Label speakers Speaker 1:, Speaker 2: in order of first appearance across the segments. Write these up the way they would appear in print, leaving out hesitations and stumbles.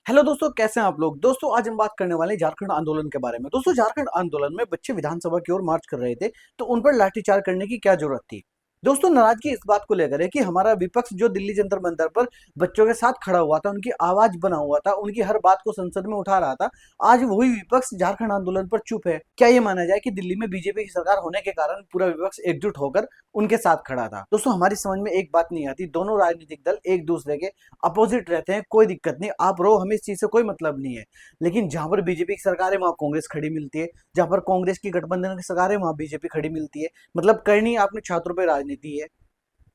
Speaker 1: Hello दोस्तों, कैसे हैं आप लोग। दोस्तों आज हम बात करने वाले हैं झारखंड आंदोलन के बारे में। दोस्तों झारखंड आंदोलन में बच्चे विधानसभा की ओर मार्च कर रहे थे, तो उन पर लाठीचार्ज करने की क्या जरूरत थी। दोस्तों नाराजगी इस बात को लेकर है कि हमारा विपक्ष जो दिल्ली जंतर मंतर पर बच्चों के साथ खड़ा हुआ था, उनकी आवाज बना हुआ था, उनकी हर बात को संसद में उठा रहा था, आज वही विपक्ष झारखंड आंदोलन पर चुप है। क्या ये माना जाए कि दिल्ली में बीजेपी की सरकार होने के कारण पूरा विपक्ष एकजुट होकर उनके साथ खड़ा था। दोस्तों हमारी समझ में एक बात नहीं आती, दोनों राजनीतिक दल एक दूसरे के अपोजिट रहते हैं, कोई दिक्कत नहीं, आप रहो, हमें इस चीज से कोई मतलब नहीं है। लेकिन जहां पर बीजेपी की सरकार है वहां कांग्रेस खड़ी मिलती है, जहां पर कांग्रेस की गठबंधन की सरकार है वहां बीजेपी खड़ी मिलती है। मतलब करनी आपने छात्रों पर राजनीति है।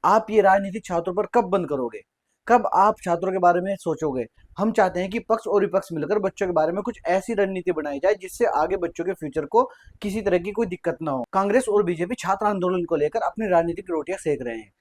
Speaker 1: आप ये राजनीति छात्रों पर कब बंद करोगे, कब आप छात्रों के बारे में सोचोगे। हम चाहते हैं कि पक्ष और विपक्ष मिलकर बच्चों के बारे में कुछ ऐसी रणनीति बनाई जाए जिससे आगे बच्चों के फ्यूचर को किसी तरह की कोई दिक्कत ना हो। कांग्रेस और बीजेपी छात्र आंदोलन को लेकर अपनी राजनीतिक रोटियां सेक रहे हैं।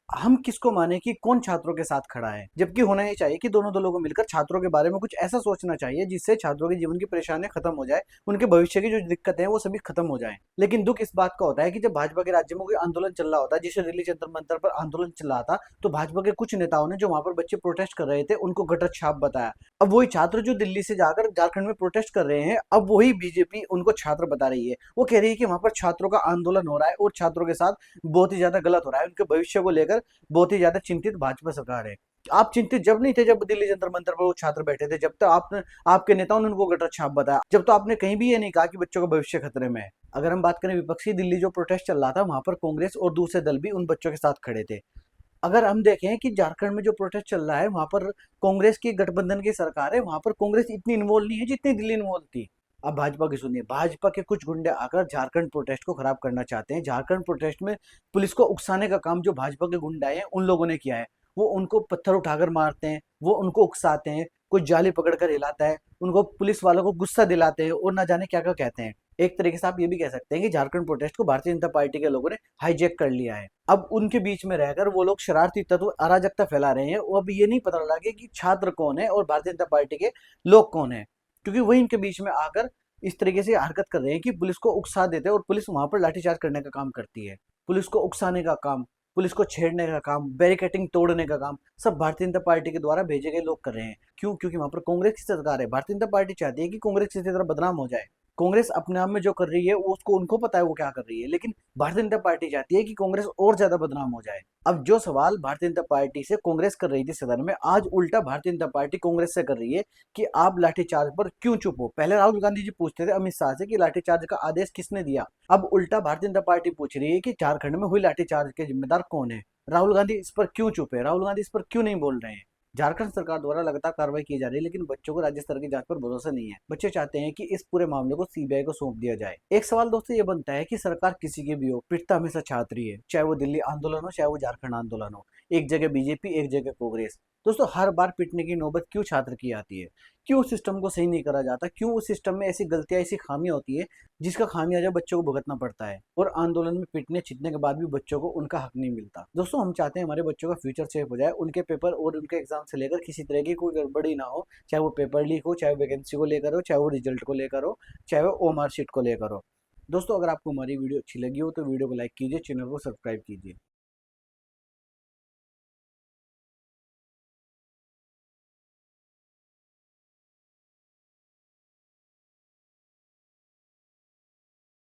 Speaker 1: हम किसको माने कि कौन छात्रों के साथ खड़ा है, जबकि होना ये चाहिए कि दोनों दलों को मिलकर छात्रों के बारे में कुछ ऐसा सोचना चाहिए जिससे छात्रों के जीवन की परेशानियां खत्म हो जाए, उनके भविष्य की जो दिक्कतें हैं वो सभी खत्म हो जाए। लेकिन दुख इस बात का होता है कि जब भाजपा के राज्य में कोई आंदोलन चल रहा होता है, जिसे दिल्ली जंतर मंतर पर आंदोलन चल रहा था, तो भाजपा के कुछ नेताओं ने जो वहां पर बच्चे प्रोटेस्ट कर रहे थे उनको गटर छाप बताया। अब वही छात्र जो दिल्ली से जाकर झारखंड में प्रोटेस्ट कर रहे हैं, अब वही बीजेपी उनको छात्र बता रही है। वो कह रही है कि वहां पर छात्रों का आंदोलन हो रहा है और छात्रों के साथ बहुत ही ज्यादा गलत हो रहा है, उनके भविष्य को लेकर बहुत ही ज्यादा चिंतित भाजपा सरकार है। आप चिंतित जब नहीं थे जब दिल्ली जंतर मंतर पर वो छात्र बैठे थे, जब तक आपने आपके नेताओं ने उनको गटर छाप बताया, जब तो आपने कहीं भी ये नहीं कहा कि बच्चों का भविष्य खतरे में है। अगर हम बात करें विपक्षी, दिल्ली जो प्रोटेस्ट चल रहा था वहां पर कांग्रेस और दूसरे दल भी उन बच्चों के साथ खड़े थे। अगर हम देखें कि झारखंड में जो प्रोटेस्ट चल रहा है वहां पर कांग्रेस की गठबंधन की सरकार है, वहां पर कांग्रेस इतनी इन्वॉल्व नहीं है जितनी दिल्ली इन्वॉल्व थी। अब भाजपा की सुनिए, भाजपा के कुछ गुंडे आकर झारखंड प्रोटेस्ट को खराब करना चाहते हैं। झारखंड प्रोटेस्ट में पुलिस को उकसाने का काम जो भाजपा के गुंडे हैं उन लोगों ने किया है। वो उनको पत्थर उठाकर मारते हैं, वो उनको उकसाते हैं, कोई जाली पकड़कर हिलाता है, उनको पुलिस वालों को गुस्सा दिलाते हैं और ना जाने क्या क्या कहते हैं। एक तरीके से आप ये भी कह सकते हैं कि झारखंड प्रोटेस्ट को भारतीय जनता पार्टी के लोगों ने हाईजैक कर लिया है। अब उनके बीच में रहकर वो लोग शरारती तत्व अराजकता फैला रहे हैं। अब ये नहीं पता लगा कि छात्र कौन है और भारतीय जनता पार्टी के लोग कौन है, क्योंकि वही इनके बीच में आकर इस तरीके से हरकत कर रहे हैं कि पुलिस को उकसा देते हैं और पुलिस वहां पर लाठीचार्ज करने का काम करती है। पुलिस को उकसाने का काम, पुलिस को छेड़ने का काम, बैरिकेटिंग तोड़ने का काम सब भारतीय जनता पार्टी के द्वारा भेजे गए लोग कर रहे हैं। क्यों? क्योंकि वहां पर कांग्रेस की सरकार है। भारतीय जनता पार्टी चाहती है कि कांग्रेस किसी तरह बदनाम हो जाए। कांग्रेस अपने आप में जो कर रही है वो उसको उनको पता है वो क्या कर रही है, लेकिन भारतीय जनता पार्टी चाहती है कि कांग्रेस और ज्यादा बदनाम हो जाए। अब जो सवाल भारतीय जनता पार्टी से कांग्रेस कर रही थी सदन में, आज उल्टा भारतीय जनता पार्टी कांग्रेस से कर रही है कि आप लाठीचार्ज पर क्यों चुप हो। पहले राहुल गांधी जी पूछते थे अमित शाह से कि लाठीचार्ज का आदेश किसने दिया, अब उल्टा भारतीय जनता पार्टी पूछ रही है कि झारखंड में हुई लाठीचार्ज के जिम्मेदार कौन है। राहुल गांधी इस पर क्यों चुप है, राहुल गांधी इस पर क्यों नहीं बोल रहे हैं। झारखंड सरकार द्वारा लगातार कार्रवाई की जा रही है, लेकिन बच्चों को राज्य स्तर की जांच पर भरोसा नहीं है। बच्चे चाहते हैं कि इस पूरे मामले को सीबीआई को सौंप दिया जाए। एक सवाल दोस्तों ये बनता है कि सरकार किसी की भी हो, पिटता हमेशा छात्र ही है, चाहे वो दिल्ली आंदोलन हो चाहे वो झारखंड आंदोलन हो। एक जगह बीजेपी, एक जगह कांग्रेस। दोस्तों हर बार पिटने की नौबत क्यों छात्र की आती है? क्यों उस सिस्टम को सही नहीं करा जाता? क्यों उस सिस्टम में ऐसी गलतियां, ऐसी खामियां होती है जिसका खामियाजा बच्चों को भुगतना पड़ता है, और आंदोलन में पिटने छिटने के बाद भी बच्चों को उनका हक नहीं मिलता। दोस्तों हम चाहते हैं हमारे बच्चों का फ्यूचर सेफ हो जाए, उनके पेपर और उनके एग्जाम से लेकर किसी तरह की कोई गड़बड़ी ना हो, चाहे वो पेपर लीक हो, चाहे वैकेंसी को लेकर हो, चाहे वो रिजल्ट को लेकर हो, चाहे वो ओमार शीट को लेकर हो। दोस्तों अगर आपको हमारी वीडियो अच्छी लगी हो तो वीडियो को लाइक कीजिए, चैनल को सब्सक्राइब कीजिए।